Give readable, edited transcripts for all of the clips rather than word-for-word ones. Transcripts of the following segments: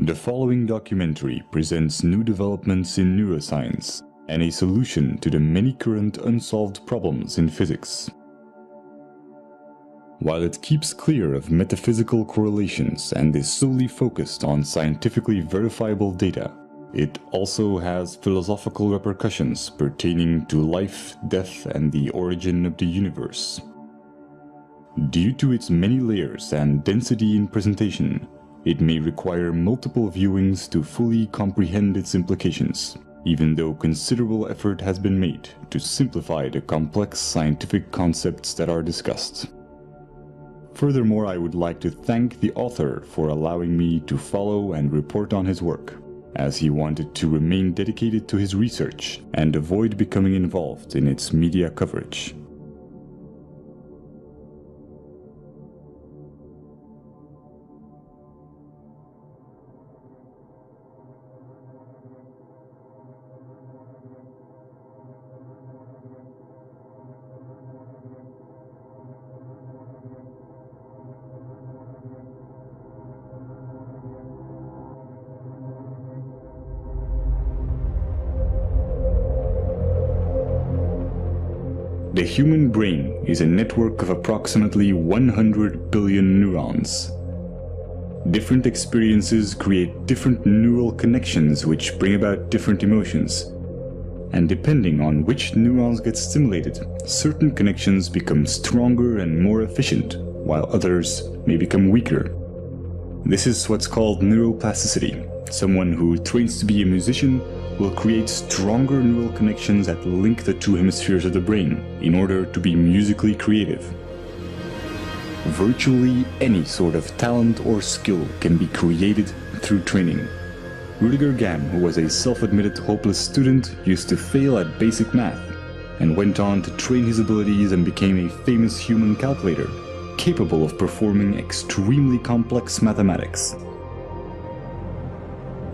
The following documentary presents new developments in neuroscience and a solution to the many current unsolved problems in physics. While it keeps clear of metaphysical correlations and is solely focused on scientifically verifiable data, it also has philosophical repercussions pertaining to life, death, and the origin of the universe. Due to its many layers and density in presentation, it may require multiple viewings to fully comprehend its implications, even though considerable effort has been made to simplify the complex scientific concepts that are discussed. Furthermore, I would like to thank the author for allowing me to follow and report on his work, as he wanted to remain dedicated to his research and avoid becoming involved in its media coverage. The human brain is a network of approximately 100 billion neurons. Different experiences create different neural connections which bring about different emotions. And depending on which neurons get stimulated, certain connections become stronger and more efficient, while others may become weaker. This is what's called neuroplasticity. Someone who trains to be a musician will create stronger neural connections that link the two hemispheres of the brain in order to be musically creative. Virtually any sort of talent or skill can be created through training. Rudiger Gamm, who was a self-admitted hopeless student, used to fail at basic math and went on to train his abilities and became a famous human calculator, capable of performing extremely complex mathematics.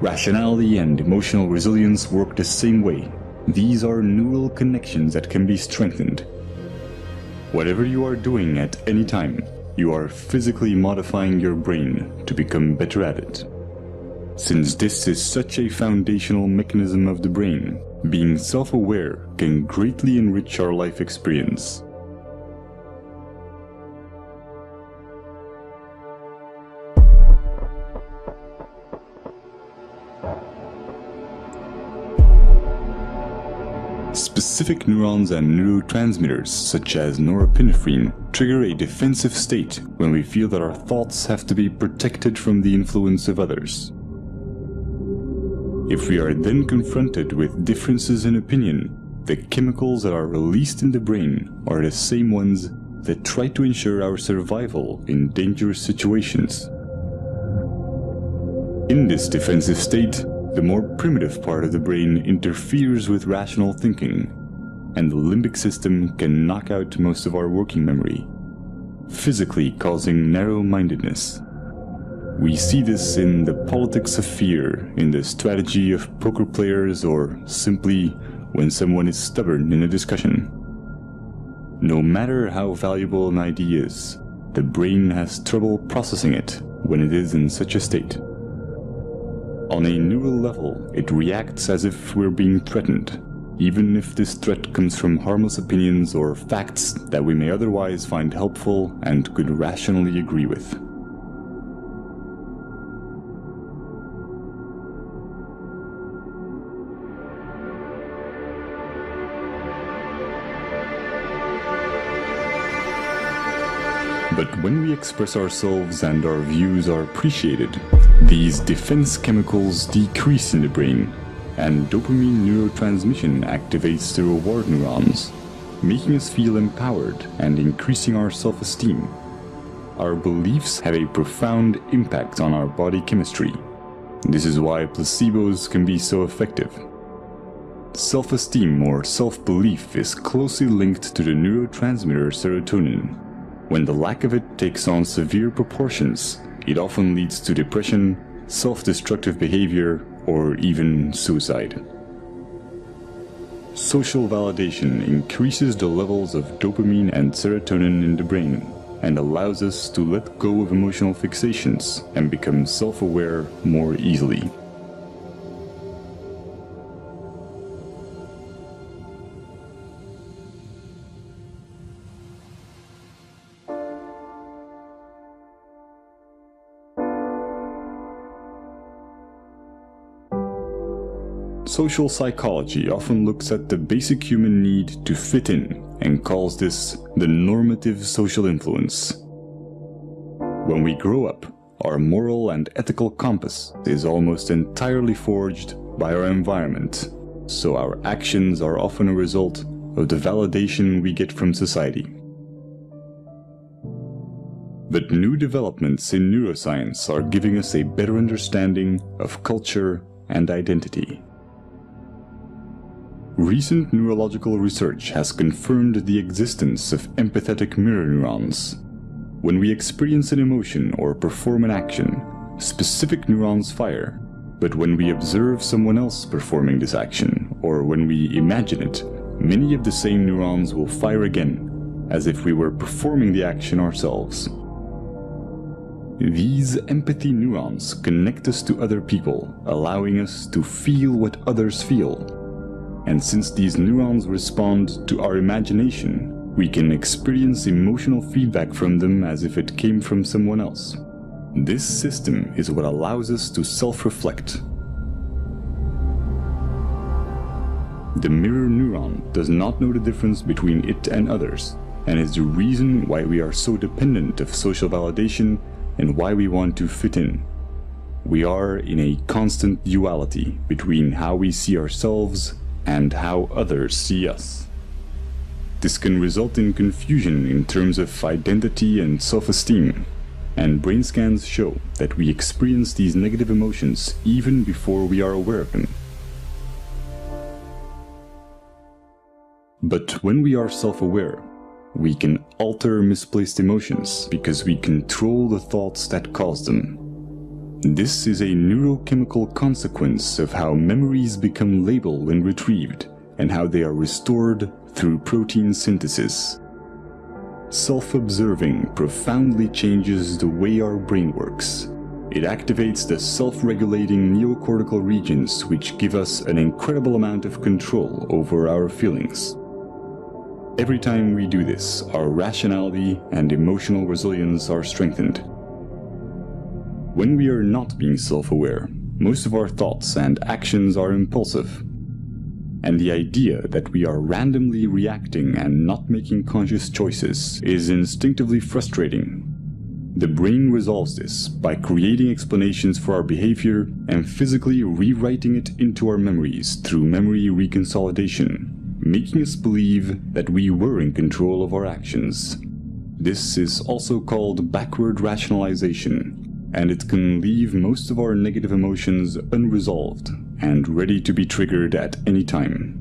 Rationality and emotional resilience work the same way. These are neural connections that can be strengthened. Whatever you are doing at any time, you are physically modifying your brain to become better at it. Since this is such a foundational mechanism of the brain, being self-aware can greatly enrich our life experience. Specific neurons and neurotransmitters, such as norepinephrine, trigger a defensive state when we feel that our thoughts have to be protected from the influence of others. If we are then confronted with differences in opinion, the chemicals that are released in the brain are the same ones that try to ensure our survival in dangerous situations. In this defensive state, the more primitive part of the brain interferes with rational thinking, and the limbic system can knock out most of our working memory, physically causing narrow-mindedness. We see this in the politics of fear, in the strategy of poker players, or simply when someone is stubborn in a discussion. No matter how valuable an idea is, the brain has trouble processing it when it is in such a state. On a neural level, it reacts as if we're being threatened, even if this threat comes from harmless opinions or facts that we may otherwise find helpful and could rationally agree with. But when we express ourselves and our views are appreciated, these defense chemicals decrease in the brain, and dopamine neurotransmission activates the reward neurons, making us feel empowered and increasing our self-esteem. Our beliefs have a profound impact on our body chemistry. This is why placebos can be so effective. Self-esteem or self-belief is closely linked to the neurotransmitter serotonin. When the lack of it takes on severe proportions, it often leads to depression, self-destructive behavior, or even suicide. Social validation increases the levels of dopamine and serotonin in the brain, and allows us to let go of emotional fixations and become self-aware more easily. Social psychology often looks at the basic human need to fit in and calls this the normative social influence. When we grow up, our moral and ethical compass is almost entirely forged by our environment, so our actions are often a result of the validation we get from society. But new developments in neuroscience are giving us a better understanding of culture and identity. Recent neurological research has confirmed the existence of empathetic mirror neurons. When we experience an emotion or perform an action, specific neurons fire, but when we observe someone else performing this action, or when we imagine it, many of the same neurons will fire again, as if we were performing the action ourselves. These empathy neurons connect us to other people, allowing us to feel what others feel. And since these neurons respond to our imagination, we can experience emotional feedback from them as if it came from someone else. This system is what allows us to self-reflect. The mirror neuron does not know the difference between it and others, and is the reason why we are so dependent of social validation and why we want to fit in. We are in a constant duality between how we see ourselves and how others see us. This can result in confusion in terms of identity and self-esteem, and brain scans show that we experience these negative emotions even before we are aware of them. But when we are self-aware, we can alter misplaced emotions because we control the thoughts that cause them. This is a neurochemical consequence of how memories become labeled when retrieved, and how they are restored through protein synthesis. Self-observing profoundly changes the way our brain works. It activates the self-regulating neocortical regions, which give us an incredible amount of control over our feelings. Every time we do this, our rationality and emotional resilience are strengthened. When we are not being self-aware, most of our thoughts and actions are impulsive. And the idea that we are randomly reacting and not making conscious choices is instinctively frustrating. The brain resolves this by creating explanations for our behavior and physically rewriting it into our memories through memory reconsolidation, making us believe that we were in control of our actions. This is also called backward rationalization, and it can leave most of our negative emotions unresolved and ready to be triggered at any time.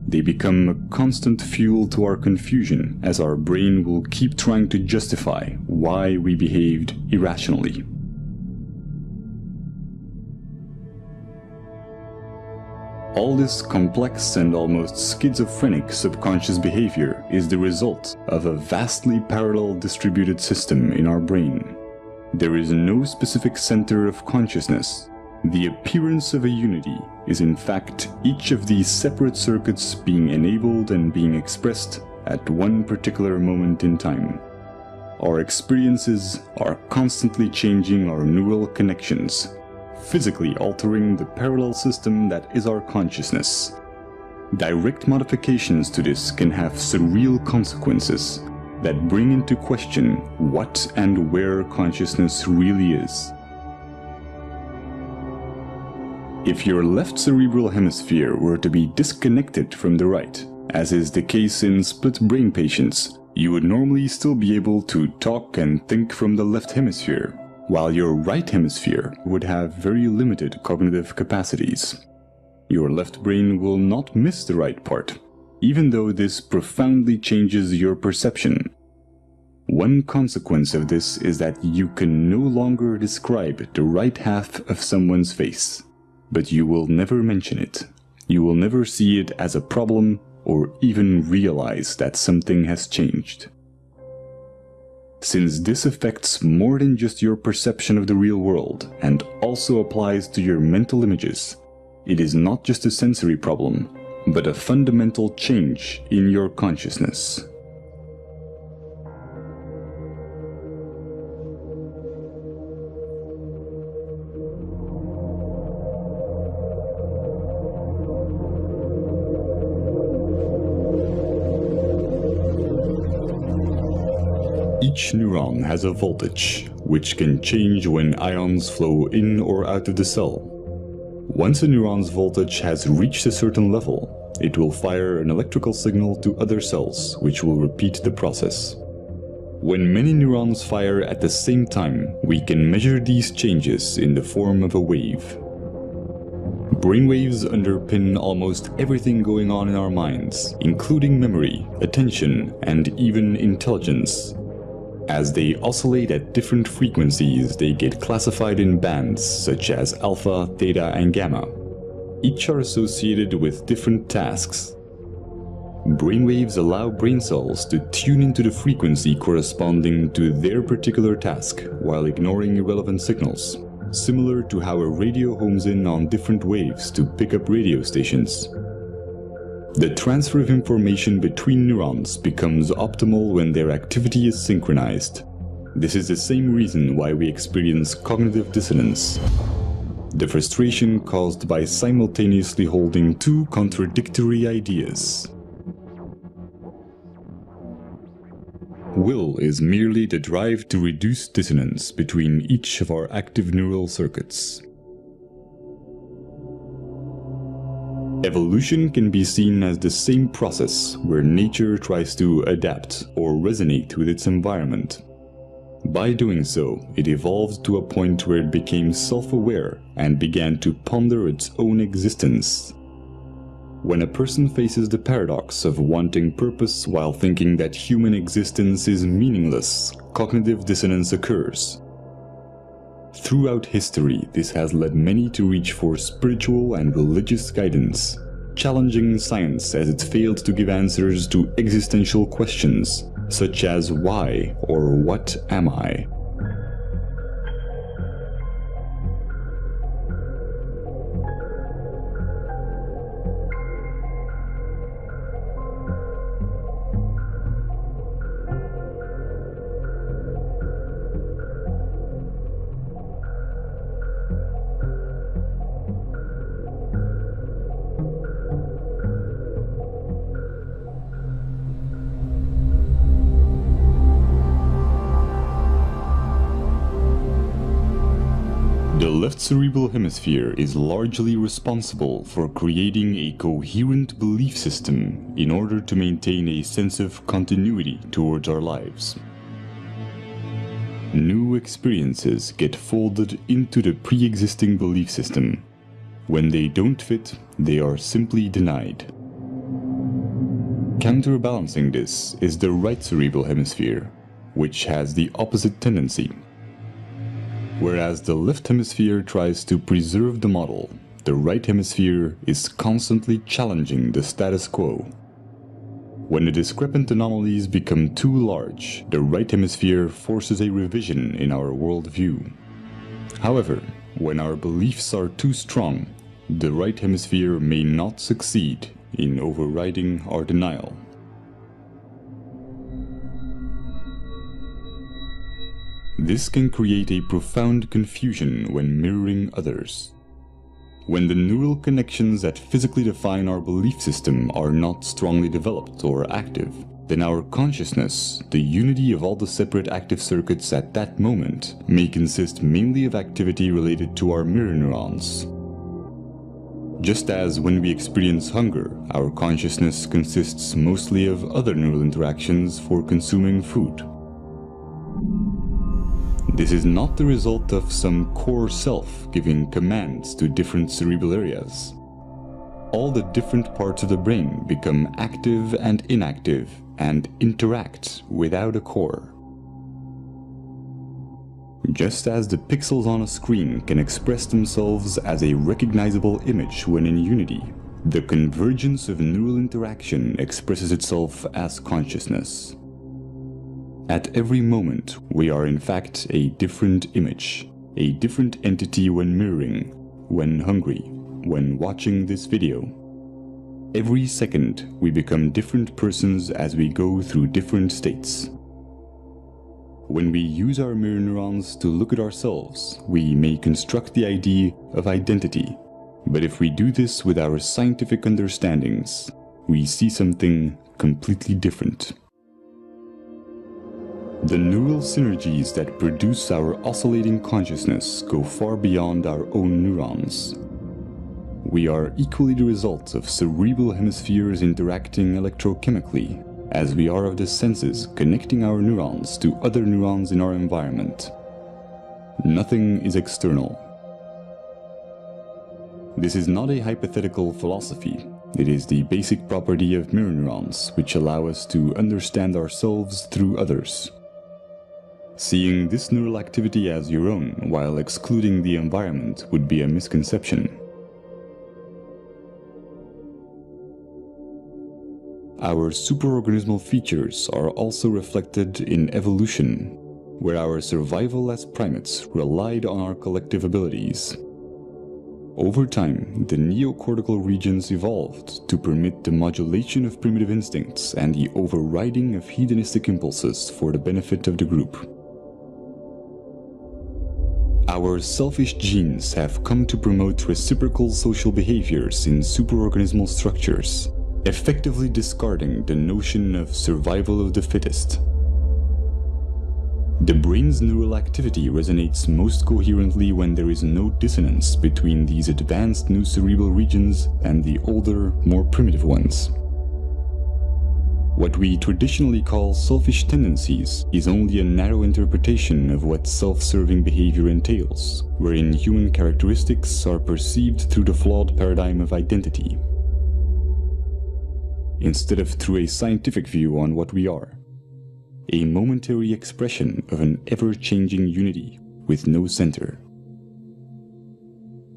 They become a constant fuel to our confusion, as our brain will keep trying to justify why we behaved irrationally. All this complex and almost schizophrenic subconscious behavior is the result of a vastly parallel distributed system in our brain. There is no specific center of consciousness. The appearance of a unity is in fact each of these separate circuits being enabled and being expressed at one particular moment in time. Our experiences are constantly changing our neural connections, physically altering the parallel system that is our consciousness. Direct modifications to this can have surreal consequences that bring into question what and where consciousness really is. If your left cerebral hemisphere were to be disconnected from the right, as is the case in split brain patients, you would normally still be able to talk and think from the left hemisphere, while your right hemisphere would have very limited cognitive capacities. Your left brain will not miss the right part, even though this profoundly changes your perception. One consequence of this is that you can no longer describe the right half of someone's face, but you will never mention it. You will never see it as a problem or even realize that something has changed. Since this affects more than just your perception of the real world and also applies to your mental images, it is not just a sensory problem, but a fundamental change in your consciousness. Each neuron has a voltage, which can change when ions flow in or out of the cell. Once a neuron's voltage has reached a certain level, it will fire an electrical signal to other cells, which will repeat the process. When many neurons fire at the same time, we can measure these changes in the form of a wave. Brainwaves underpin almost everything going on in our minds, including memory, attention, and even intelligence. As they oscillate at different frequencies, they get classified in bands such as alpha, theta, and gamma. Each are associated with different tasks. Brainwaves allow brain cells to tune into the frequency corresponding to their particular task while ignoring irrelevant signals, similar to how a radio homes in on different waves to pick up radio stations. The transfer of information between neurons becomes optimal when their activity is synchronized. This is the same reason why we experience cognitive dissonance, the frustration caused by simultaneously holding two contradictory ideas. Will is merely the drive to reduce dissonance between each of our active neural circuits. Evolution can be seen as the same process where nature tries to adapt or resonate with its environment. By doing so, it evolved to a point where it became self-aware and began to ponder its own existence. When a person faces the paradox of wanting purpose while thinking that human existence is meaningless, cognitive dissonance occurs. Throughout history, this has led many to reach for spiritual and religious guidance, challenging science as it failed to give answers to existential questions, such as why or what am I? The left cerebral hemisphere is largely responsible for creating a coherent belief system in order to maintain a sense of continuity towards our lives. New experiences get folded into the pre-existing belief system. When they don't fit, they are simply denied. Counterbalancing this is the right cerebral hemisphere, which has the opposite tendency. Whereas the left hemisphere tries to preserve the model, the right hemisphere is constantly challenging the status quo. When the discrepant anomalies become too large, the right hemisphere forces a revision in our worldview. However, when our beliefs are too strong, the right hemisphere may not succeed in overriding our denial. This can create a profound confusion when mirroring others. When the neural connections that physically define our belief system are not strongly developed or active, then our consciousness, the unity of all the separate active circuits at that moment, may consist mainly of activity related to our mirror neurons. Just as when we experience hunger, our consciousness consists mostly of other neural interactions for consuming food. This is not the result of some core self giving commands to different cerebral areas. All the different parts of the brain become active and inactive and interact without a core. Just as the pixels on a screen can express themselves as a recognizable image when in unity, the convergence of neural interaction expresses itself as consciousness. At every moment, we are in fact a different image, a different entity when mirroring, when hungry, when watching this video. Every second, we become different persons as we go through different states. When we use our mirror neurons to look at ourselves, we may construct the idea of identity. But if we do this with our scientific understandings, we see something completely different. The neural synergies that produce our oscillating consciousness go far beyond our own neurons. We are equally the result of cerebral hemispheres interacting electrochemically, as we are of the senses connecting our neurons to other neurons in our environment. Nothing is external. This is not a hypothetical philosophy. It is the basic property of mirror neurons, which allow us to understand ourselves through others. Seeing this neural activity as your own while excluding the environment would be a misconception. Our superorganismal features are also reflected in evolution, where our survival as primates relied on our collective abilities. Over time, the neocortical regions evolved to permit the modulation of primitive instincts and the overriding of hedonistic impulses for the benefit of the group. Our selfish genes have come to promote reciprocal social behaviors in superorganismal structures, effectively discarding the notion of survival of the fittest. The brain's neural activity resonates most coherently when there is no dissonance between these advanced new cerebral regions and the older, more primitive ones. What we traditionally call selfish tendencies is only a narrow interpretation of what self-serving behavior entails, wherein human characteristics are perceived through the flawed paradigm of identity, instead of through a scientific view on what we are, a momentary expression of an ever-changing unity with no center.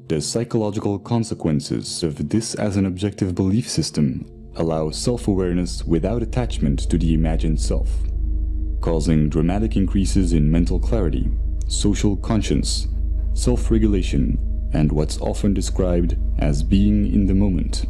The psychological consequences of this as an objective belief system allow self-awareness without attachment to the imagined self, causing dramatic increases in mental clarity, social conscience, self-regulation, and what's often described as being in the moment.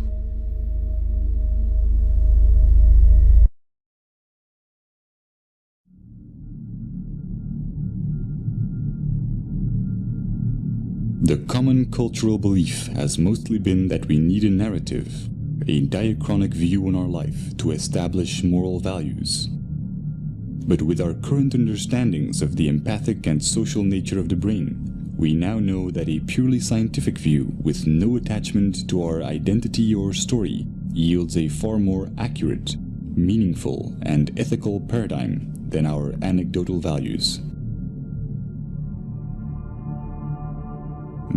The common cultural belief has mostly been that we need a narrative, a diachronic view on our life to establish moral values. But with our current understandings of the empathic and social nature of the brain, we now know that a purely scientific view with no attachment to our identity or story yields a far more accurate, meaningful, and ethical paradigm than our anecdotal values.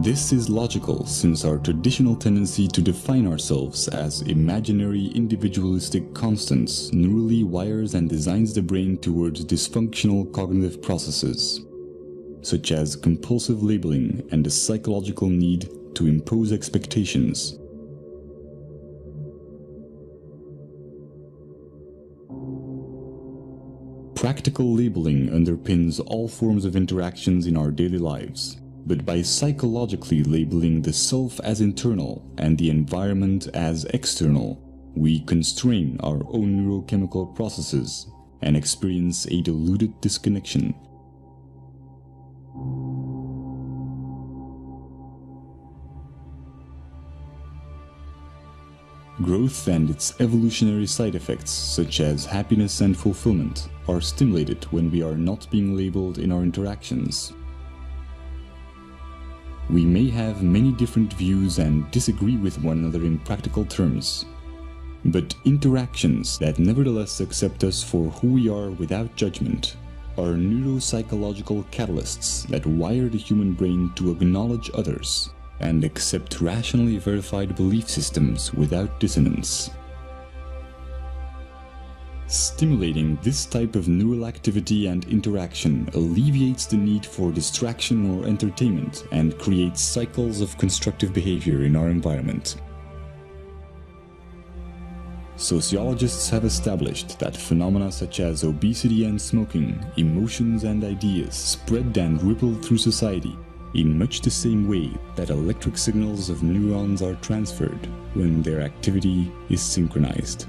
This is logical since our traditional tendency to define ourselves as imaginary individualistic constants neurally wires and designs the brain towards dysfunctional cognitive processes, such as compulsive labeling and the psychological need to impose expectations. Practical labeling underpins all forms of interactions in our daily lives. But by psychologically labeling the self as internal and the environment as external, we constrain our own neurochemical processes and experience a diluted disconnection. Growth and its evolutionary side effects, such as happiness and fulfillment, are stimulated when we are not being labeled in our interactions. We may have many different views and disagree with one another in practical terms, but interactions that nevertheless accept us for who we are without judgment are neuropsychological catalysts that wire the human brain to acknowledge others and accept rationally verified belief systems without dissonance. Stimulating this type of neural activity and interaction alleviates the need for distraction or entertainment and creates cycles of constructive behavior in our environment. Sociologists have established that phenomena such as obesity and smoking, emotions and ideas spread and ripple through society in much the same way that electric signals of neurons are transferred when their activity is synchronized.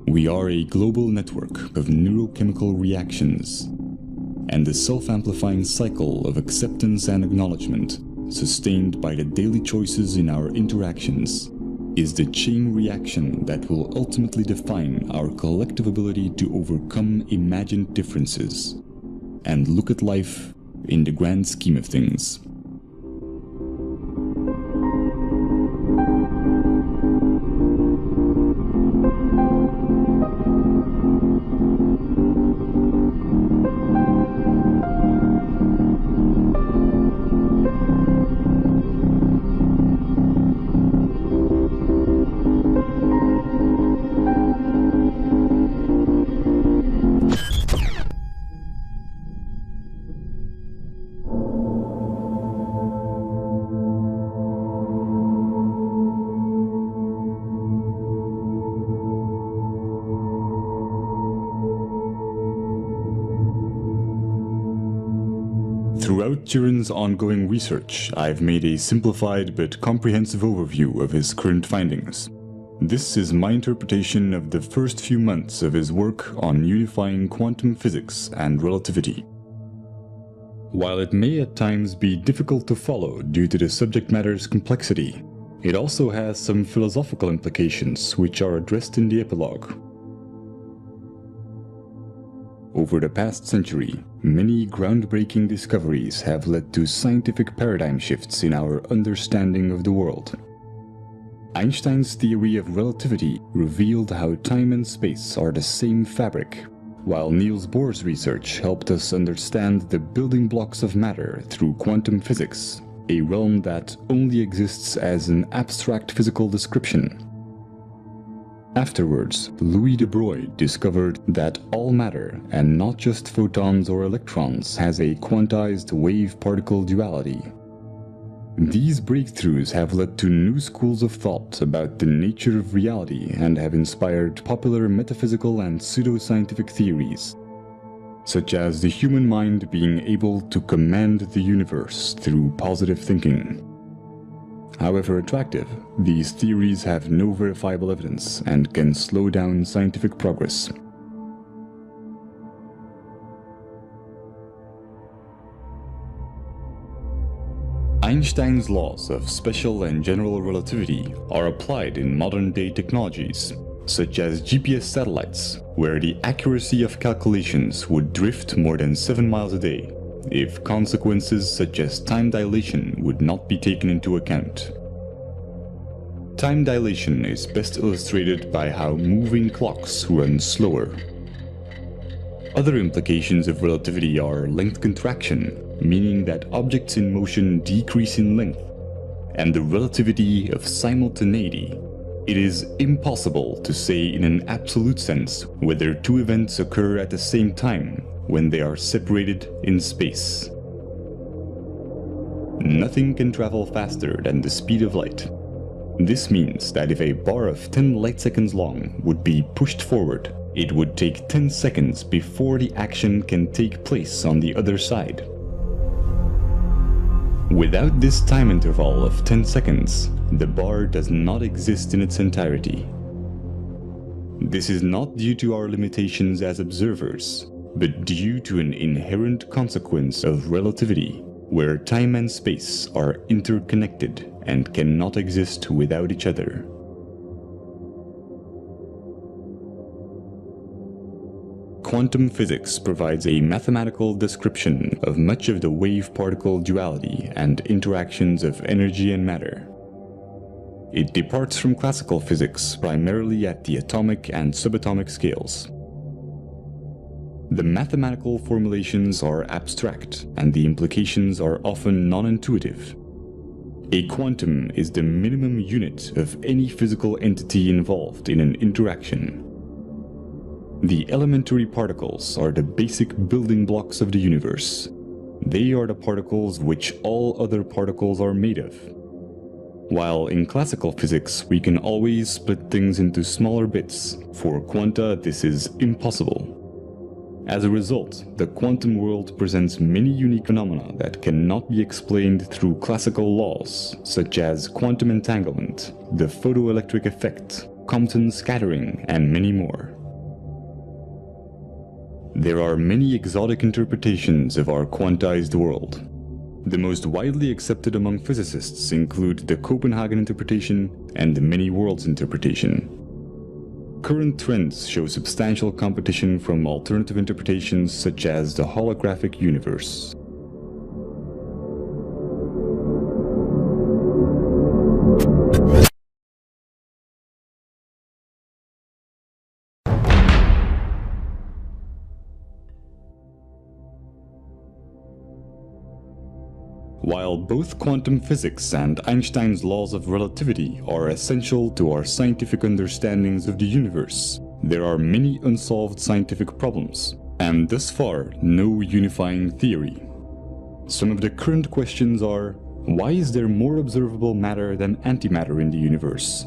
We are a global network of neurochemical reactions, and the self-amplifying cycle of acceptance and acknowledgement, sustained by the daily choices in our interactions, is the chain reaction that will ultimately define our collective ability to overcome imagined differences and look at life in the grand scheme of things. Throughout Turin's ongoing research, I've made a simplified but comprehensive overview of his current findings. This is my interpretation of the first few months of his work on unifying quantum physics and relativity. While it may at times be difficult to follow due to the subject matter's complexity, it also has some philosophical implications which are addressed in the epilogue. Over the past century, many groundbreaking discoveries have led to scientific paradigm shifts in our understanding of the world. Einstein's theory of relativity revealed how time and space are the same fabric, while Niels Bohr's research helped us understand the building blocks of matter through quantum physics, a realm that only exists as an abstract physical description. Afterwards, Louis de Broglie discovered that all matter, and not just photons or electrons, has a quantized wave-particle duality. These breakthroughs have led to new schools of thought about the nature of reality and have inspired popular metaphysical and pseudoscientific theories, such as the human mind being able to command the universe through positive thinking. However attractive, these theories have no verifiable evidence and can slow down scientific progress. Einstein's laws of special and general relativity are applied in modern-day technologies, such as GPS satellites, where the accuracy of calculations would drift more than 7 miles a day, if consequences such as time dilation would not be taken into account. Time dilation is best illustrated by how moving clocks run slower. Other implications of relativity are length contraction, meaning that objects in motion decrease in length, and the relativity of simultaneity. It is impossible to say in an absolute sense whether two events occur at the same time when they are separated in space. Nothing can travel faster than the speed of light. This means that if a bar of 10 light seconds long would be pushed forward, it would take 10 seconds before the action can take place on the other side. Without this time interval of 10 seconds, the bar does not exist in its entirety. This is not due to our limitations as observers, but due to an inherent consequence of relativity, where time and space are interconnected and cannot exist without each other. Quantum physics provides a mathematical description of much of the wave-particle duality and interactions of energy and matter. It departs from classical physics primarily at the atomic and subatomic scales. The mathematical formulations are abstract, and the implications are often non-intuitive. A quantum is the minimum unit of any physical entity involved in an interaction. The elementary particles are the basic building blocks of the universe. They are the particles which all other particles are made of. While in classical physics, we can always split things into smaller bits, for quanta this is impossible. As a result, the quantum world presents many unique phenomena that cannot be explained through classical laws, such as quantum entanglement, the photoelectric effect, Compton scattering, and many more. There are many exotic interpretations of our quantized world. The most widely accepted among physicists include the Copenhagen interpretation and the many worlds interpretation. Current trends show substantial competition from alternative interpretations such as the holographic universe. While both quantum physics and Einstein's laws of relativity are essential to our scientific understandings of the universe, there are many unsolved scientific problems, and thus far, no unifying theory. Some of the current questions are: why is there more observable matter than antimatter in the universe?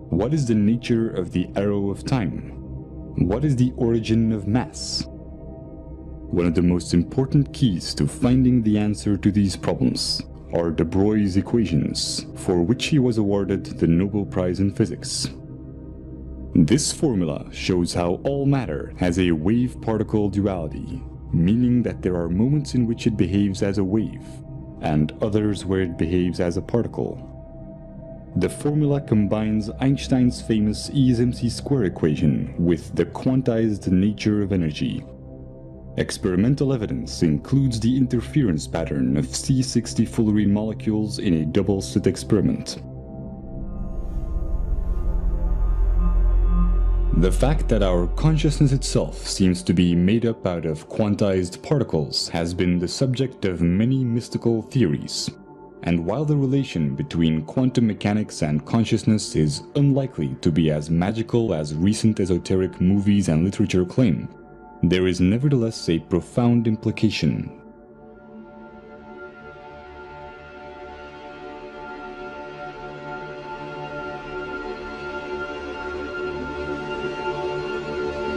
What is the nature of the arrow of time? What is the origin of mass? One of the most important keys to finding the answer to these problems are de Broglie's equations, for which he was awarded the Nobel Prize in Physics. This formula shows how all matter has a wave-particle duality, meaning that there are moments in which it behaves as a wave, and others where it behaves as a particle. The formula combines Einstein's famous E is mc² equation with the quantized nature of energy. Experimental evidence includes the interference pattern of C60 fullerene molecules in a double-slit experiment. The fact that our consciousness itself seems to be made up out of quantized particles has been the subject of many mystical theories. And while the relation between quantum mechanics and consciousness is unlikely to be as magical as recent esoteric movies and literature claim, there is nevertheless a profound implication.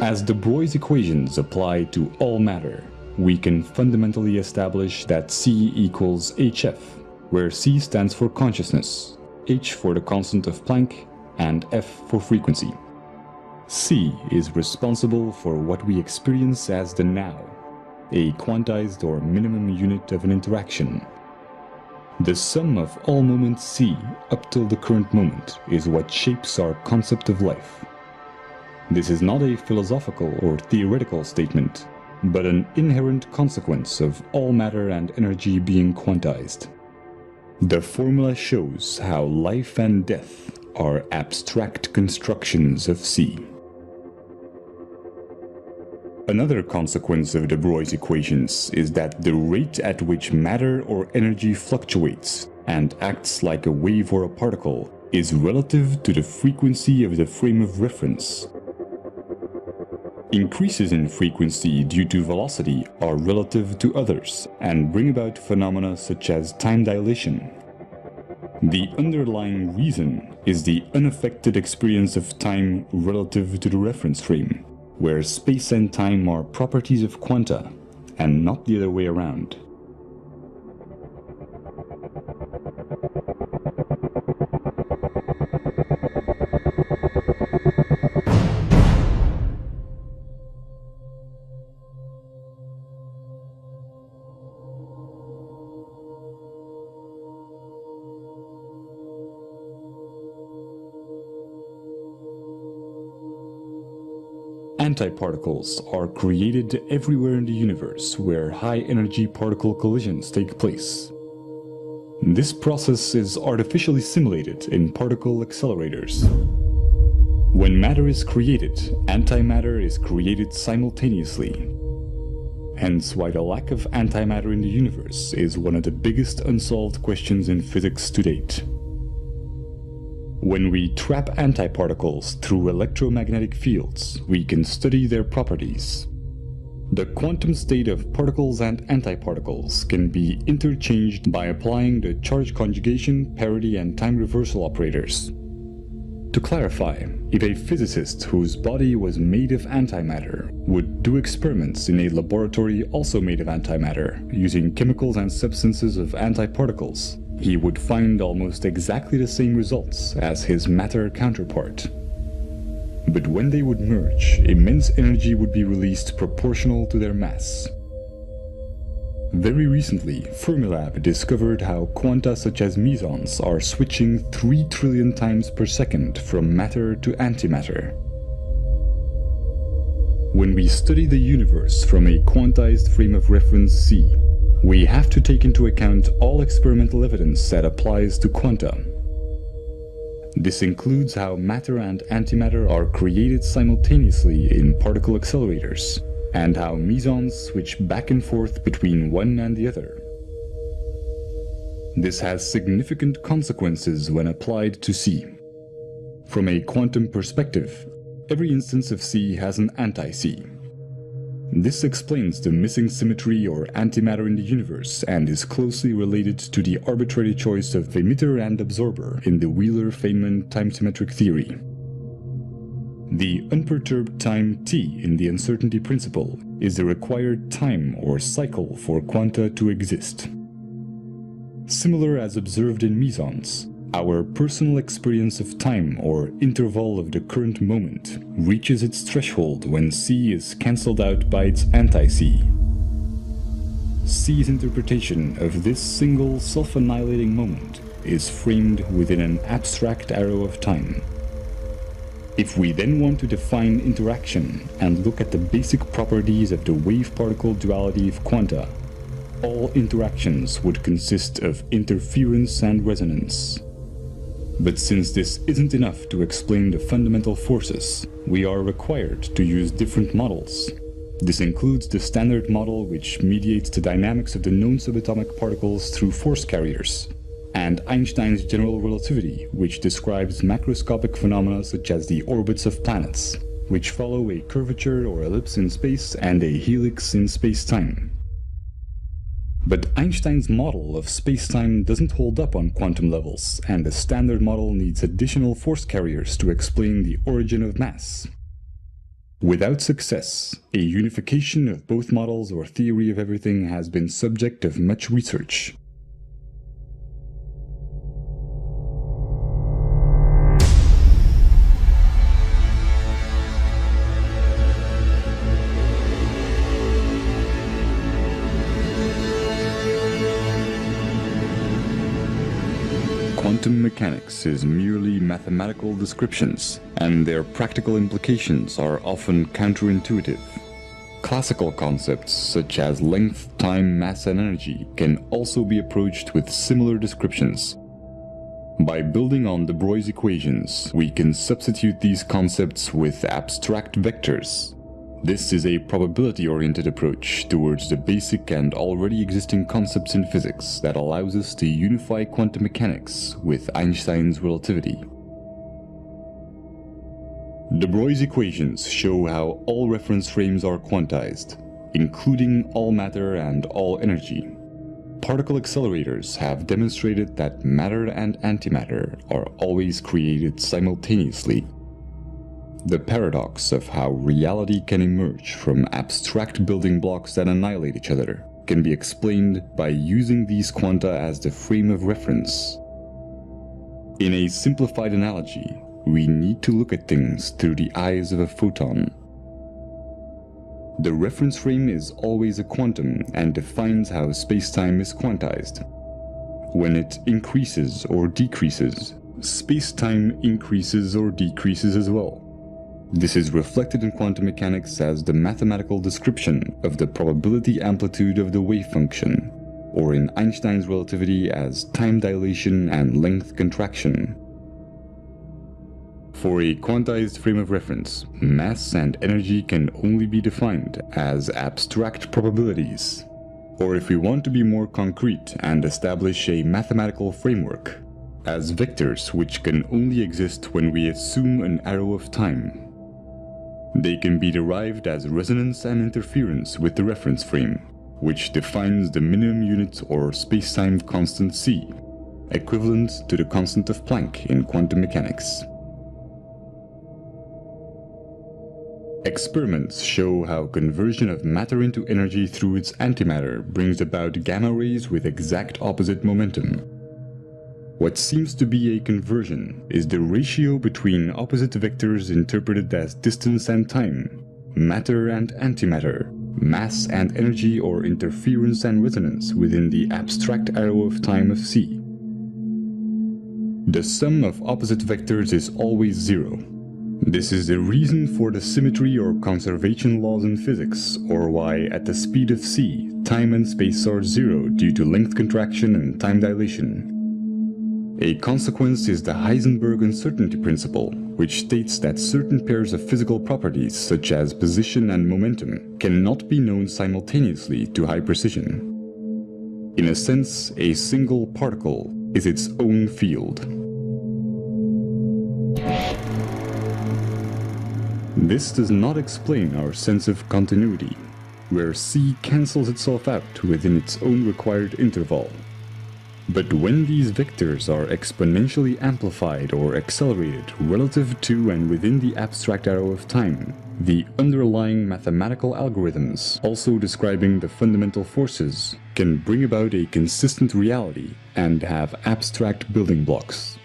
As de Broglie's equations apply to all matter, we can fundamentally establish that C equals HF, where C stands for consciousness, H for the constant of Planck, and F for frequency. C is responsible for what we experience as the now, a quantized or minimum unit of an interaction. The sum of all moments C up till the current moment is what shapes our concept of life. This is not a philosophical or theoretical statement, but an inherent consequence of all matter and energy being quantized. The formula shows how life and death are abstract constructions of C. Another consequence of de Broglie's equations is that the rate at which matter or energy fluctuates and acts like a wave or a particle is relative to the frequency of the frame of reference. Increases in frequency due to velocity are relative to others and bring about phenomena such as time dilation. The underlying reason is the unaffected experience of time relative to the reference frame, where space and time are properties of quanta, and not the other way around. Antiparticles are created everywhere in the universe where high-energy particle collisions take place. This process is artificially simulated in particle accelerators. When matter is created, antimatter is created simultaneously. Hence why the lack of antimatter in the universe is one of the biggest unsolved questions in physics to date. When we trap antiparticles through electromagnetic fields, we can study their properties. The quantum state of particles and antiparticles can be interchanged by applying the charge conjugation, parity, and time reversal operators. To clarify, if a physicist whose body was made of antimatter would do experiments in a laboratory also made of antimatter, using chemicals and substances of antiparticles, he would find almost exactly the same results as his matter counterpart. But when they would merge, immense energy would be released proportional to their mass. Very recently, Fermilab discovered how quanta such as mesons are switching 3 trillion times per second from matter to antimatter. When we study the universe from a quantized frame of reference C, we have to take into account all experimental evidence that applies to quanta. This includes how matter and antimatter are created simultaneously in particle accelerators, and how mesons switch back and forth between one and the other. This has significant consequences when applied to C. From a quantum perspective, every instance of C has an anti-C. This explains the missing symmetry or antimatter in the universe and is closely related to the arbitrary choice of emitter and absorber in the Wheeler-Feynman time-symmetric theory. The unperturbed time t in the uncertainty principle is the required time or cycle for quanta to exist. Similar as observed in mesons, our personal experience of time or interval of the current moment reaches its threshold when C is cancelled out by its anti-C. C's interpretation of this single self-annihilating moment is framed within an abstract arrow of time. If we then want to define interaction and look at the basic properties of the wave-particle duality of quanta, all interactions would consist of interference and resonance. But since this isn't enough to explain the fundamental forces, we are required to use different models. This includes the standard model, which mediates the dynamics of the known subatomic particles through force carriers, and Einstein's general relativity, which describes macroscopic phenomena such as the orbits of planets, which follow a curvature or ellipse in space and a helix in space-time. But Einstein's model of space-time doesn't hold up on quantum levels, and the standard model needs additional force carriers to explain the origin of mass. Without success, a unification of both models or theory of everything has been subject of much research. Quantum mechanics is merely mathematical descriptions, and their practical implications are often counterintuitive. Classical concepts such as length, time, mass, and energy can also be approached with similar descriptions. By building on de Broglie's equations, we can substitute these concepts with abstract vectors. This is a probability-oriented approach towards the basic and already existing concepts in physics that allows us to unify quantum mechanics with Einstein's relativity. De Broglie's equations show how all reference frames are quantized, including all matter and all energy. Particle accelerators have demonstrated that matter and antimatter are always created simultaneously. The paradox of how reality can emerge from abstract building blocks that annihilate each other can be explained by using these quanta as the frame of reference. In a simplified analogy, we need to look at things through the eyes of a photon. The reference frame is always a quantum and defines how spacetime is quantized. When it increases or decreases, spacetime increases or decreases as well. This is reflected in quantum mechanics as the mathematical description of the probability amplitude of the wave function, or in Einstein's relativity as time dilation and length contraction. For a quantized frame of reference, mass and energy can only be defined as abstract probabilities. Or if we want to be more concrete and establish a mathematical framework, as vectors which can only exist when we assume an arrow of time. They can be derived as resonance and interference with the reference frame, which defines the minimum unit or spacetime constant c, equivalent to the constant of Planck in quantum mechanics. Experiments show how conversion of matter into energy through its antimatter brings about gamma rays with exact opposite momentum. What seems to be a conversion is the ratio between opposite vectors interpreted as distance and time, matter and antimatter, mass and energy, or interference and resonance within the abstract arrow of time of c. The sum of opposite vectors is always zero. This is the reason for the symmetry or conservation laws in physics, or why at the speed of c, time and space are zero due to length contraction and time dilation. A consequence is the Heisenberg uncertainty principle, which states that certain pairs of physical properties, such as position and momentum, cannot be known simultaneously to high precision. In a sense, a single particle is its own field. This does not explain our sense of continuity, where c cancels itself out within its own required interval. But when these vectors are exponentially amplified or accelerated relative to and within the abstract arrow of time, the underlying mathematical algorithms, also describing the fundamental forces, can bring about a consistent reality and have abstract building blocks.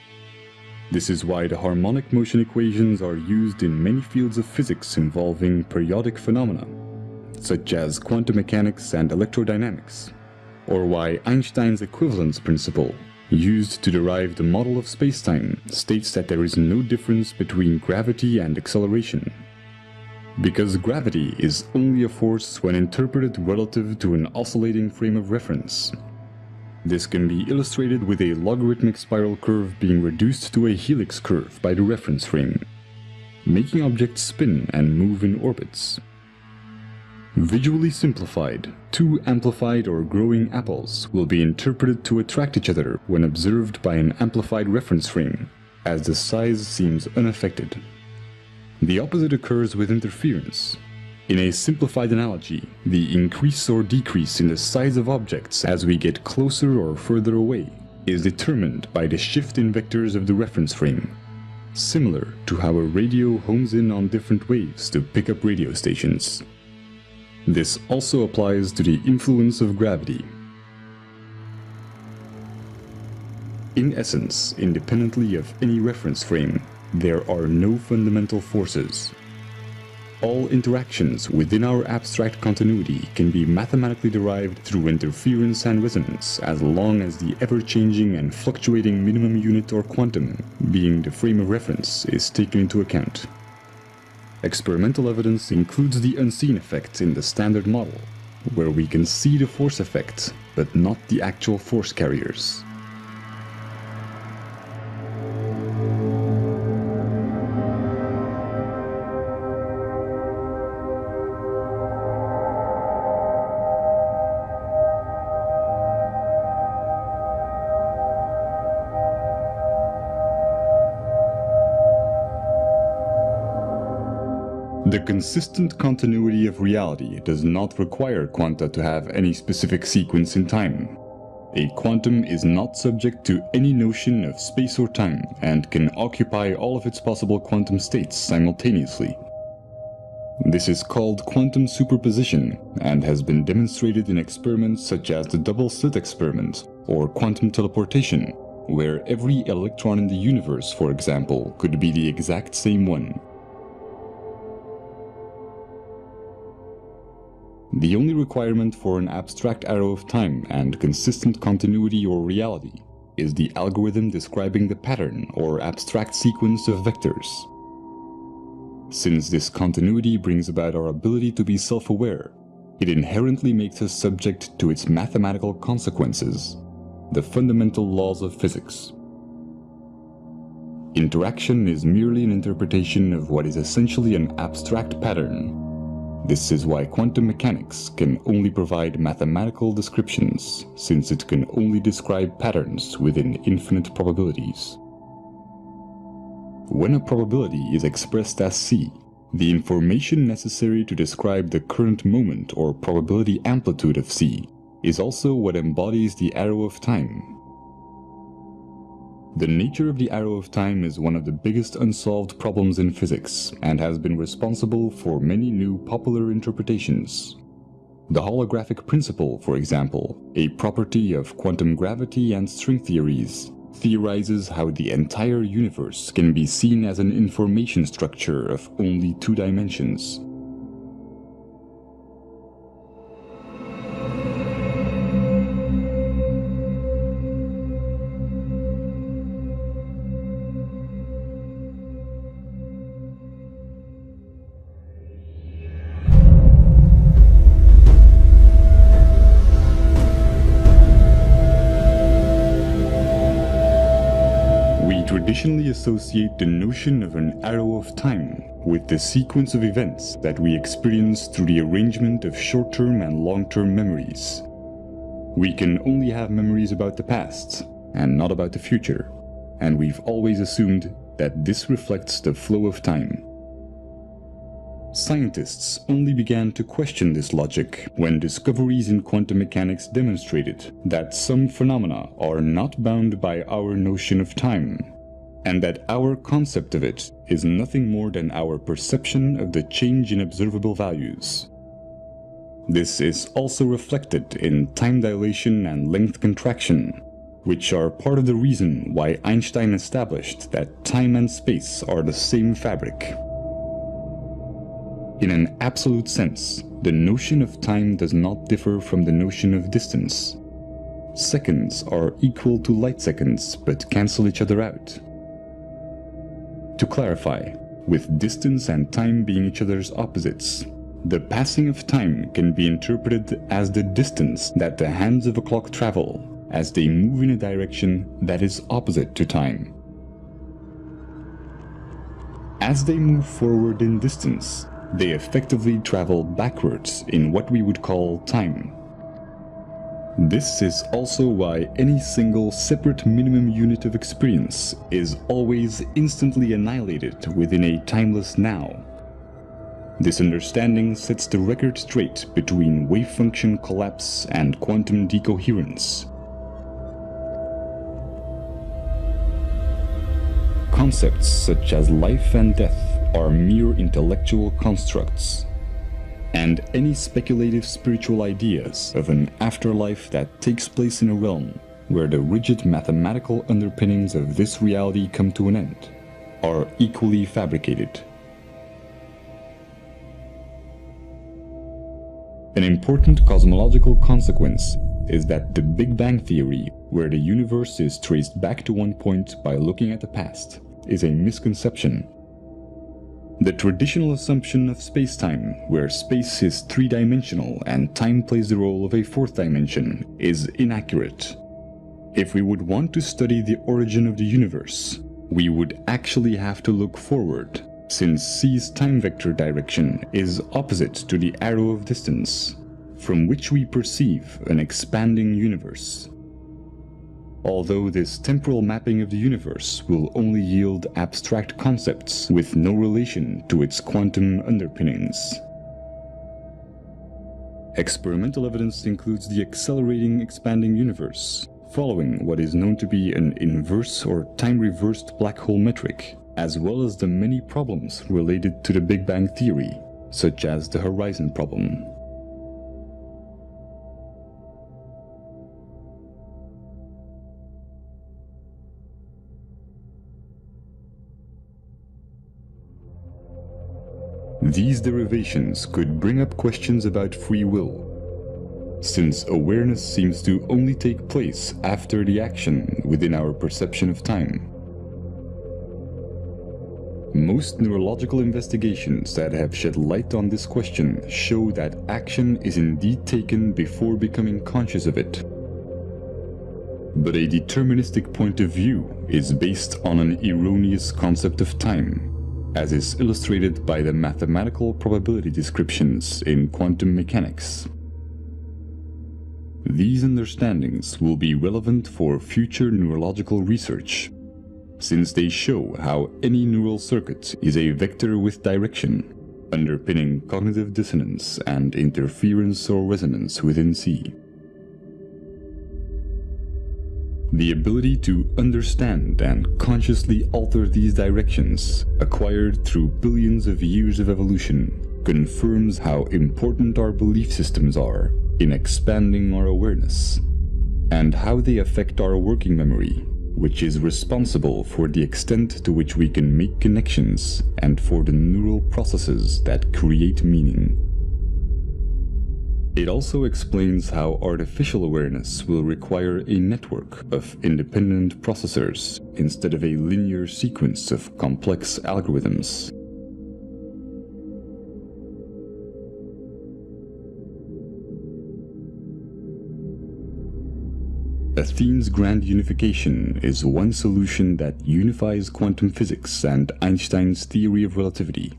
This is why the harmonic motion equations are used in many fields of physics involving periodic phenomena, such as quantum mechanics and electrodynamics, or why Einstein's equivalence principle, used to derive the model of spacetime, states that there is no difference between gravity and acceleration. Because gravity is only a force when interpreted relative to an oscillating frame of reference. This can be illustrated with a logarithmic spiral curve being reduced to a helix curve by the reference frame, making objects spin and move in orbits. Visually simplified, two amplified or growing apples will be interpreted to attract each other when observed by an amplified reference frame, as the size seems unaffected. The opposite occurs with interference. In a simplified analogy, the increase or decrease in the size of objects as we get closer or further away is determined by the shift in vectors of the reference frame, similar to how a radio homes in on different waves to pick up radio stations. This also applies to the influence of gravity. In essence, independently of any reference frame, there are no fundamental forces. All interactions within our abstract continuity can be mathematically derived through interference and resonance as long as the ever-changing and fluctuating minimum unit or quantum, being the frame of reference, is taken into account. Experimental evidence includes the unseen effect in the standard model, where we can see the force effect, but not the actual force carriers. The consistent continuity of reality does not require quanta to have any specific sequence in time. A quantum is not subject to any notion of space or time and can occupy all of its possible quantum states simultaneously. This is called quantum superposition and has been demonstrated in experiments such as the double-slit experiment or quantum teleportation, where every electron in the universe, for example, could be the exact same one. The only requirement for an abstract arrow of time and consistent continuity or reality is the algorithm describing the pattern or abstract sequence of vectors. Since this continuity brings about our ability to be self-aware, it inherently makes us subject to its mathematical consequences, the fundamental laws of physics. Interaction is merely an interpretation of what is essentially an abstract pattern. This is why quantum mechanics can only provide mathematical descriptions, since it can only describe patterns within infinite probabilities. When a probability is expressed as C, The information necessary to describe the current moment or probability amplitude of C is also what embodies the arrow of time. The nature of the arrow of time is one of the biggest unsolved problems in physics and has been responsible for many new popular interpretations. The holographic principle, for example, a property of quantum gravity and string theories, theorizes how the entire universe can be seen as an information structure of only 2 dimensions. Traditionally associate the notion of an arrow of time with the sequence of events that we experience through the arrangement of short-term and long-term memories. We can only have memories about the past and not about the future, and we've always assumed that this reflects the flow of time. Scientists only began to question this logic when discoveries in quantum mechanics demonstrated that some phenomena are not bound by our notion of time, and that our concept of it is nothing more than our perception of the change in observable values. This is also reflected in time dilation and length contraction, which are part of the reason why Einstein established that time and space are the same fabric. In an absolute sense, the notion of time does not differ from the notion of distance. Seconds are equal to light seconds but cancel each other out. To clarify, with distance and time being each other's opposites, the passing of time can be interpreted as the distance that the hands of a clock travel as they move in a direction that is opposite to time. As they move forward in distance, they effectively travel backwards in what we would call time. This is also why any single separate minimum unit of experience is always instantly annihilated within a timeless now. This understanding sets the record straight between wave function collapse and quantum decoherence. Concepts such as life and death are mere intellectual constructs, and any speculative spiritual ideas of an afterlife that takes place in a realm where the rigid mathematical underpinnings of this reality come to an end are equally fabricated. An important cosmological consequence is that the Big Bang Theory, where the universe is traced back to one point by looking at the past, is a misconception. The traditional assumption of space-time, where space is 3-dimensional and time plays the role of a 4th dimension, is inaccurate. If we would want to study the origin of the universe, we would actually have to look forward, since C's time vector direction is opposite to the arrow of distance, from which we perceive an expanding universe. Although this temporal mapping of the universe will only yield abstract concepts with no relation to its quantum underpinnings. Experimental evidence includes the accelerating expanding universe, following what is known to be an inverse or time-reversed black hole metric, as well as the many problems related to the Big Bang Theory, such as the horizon problem. These derivations could bring up questions about free will, since awareness seems to only take place after the action within our perception of time. Most neurological investigations that have shed light on this question show that action is indeed taken before becoming conscious of it. But a deterministic point of view is based on an erroneous concept of time, as is illustrated by the mathematical probability descriptions in quantum mechanics. These understandings will be relevant for future neurological research, since they show how any neural circuit is a vector with direction, underpinning cognitive dissonance and interference or resonance within C. The ability to understand and consciously alter these directions, acquired through billions of years of evolution, confirms how important our belief systems are in expanding our awareness, and how they affect our working memory, which is responsible for the extent to which we can make connections and for the neural processes that create meaning. It also explains how artificial awareness will require a network of independent processors instead of a linear sequence of complex algorithms. Athene's grand unification is one solution that unifies quantum physics and Einstein's theory of relativity.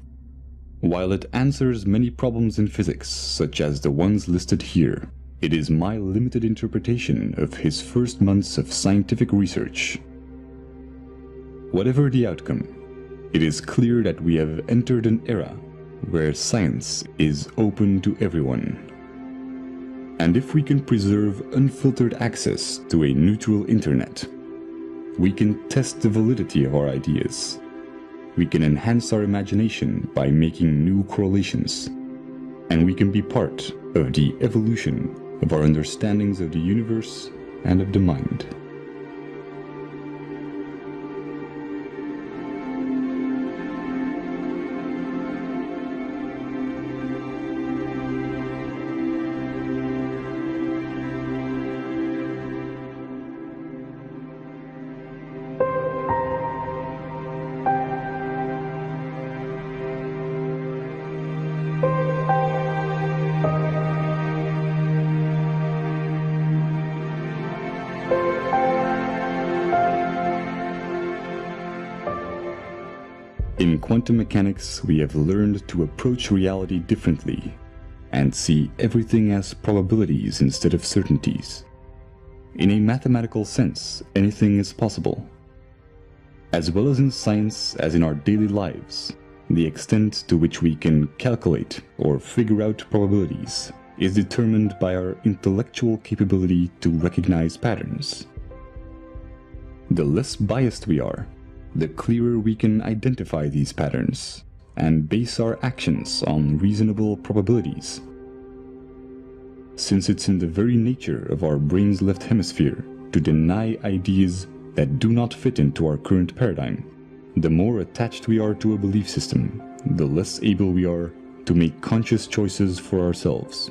While it answers many problems in physics, such as the ones listed here, it is my limited interpretation of his first months of scientific research. Whatever the outcome, it is clear that we have entered an era where science is open to everyone. And if we can preserve unfiltered access to a neutral internet, we can test the validity of our ideas. We can enhance our imagination by making new correlations, and we can be part of the evolution of our understandings of the universe and of the mind. In quantum mechanics, we have learned to approach reality differently and see everything as probabilities instead of certainties. In a mathematical sense, anything is possible. As well as in science as in our daily lives, the extent to which we can calculate or figure out probabilities is determined by our intellectual capability to recognize patterns. The less biased we are, the clearer we can identify these patterns and base our actions on reasonable probabilities. Since it's in the very nature of our brain's left hemisphere to deny ideas that do not fit into our current paradigm, the more attached we are to a belief system, the less able we are to make conscious choices for ourselves.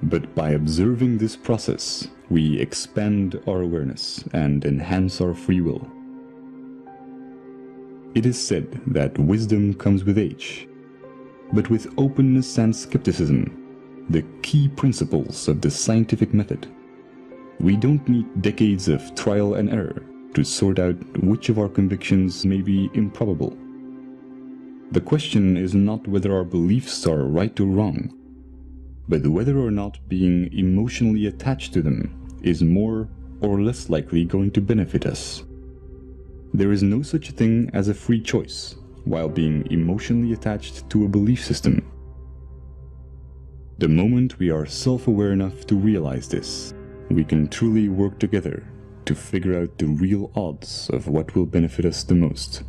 But by observing this process, we expand our awareness and enhance our free will. It is said that wisdom comes with age, but with openness and skepticism, the key principles of the scientific method. We don't need decades of trial and error to sort out which of our convictions may be improbable. The question is not whether our beliefs are right or wrong, but whether or not being emotionally attached to them is more or less likely going to benefit us. There is no such thing as a free choice while being emotionally attached to a belief system. The moment we are self-aware enough to realize this, we can truly work together to figure out the real odds of what will benefit us the most.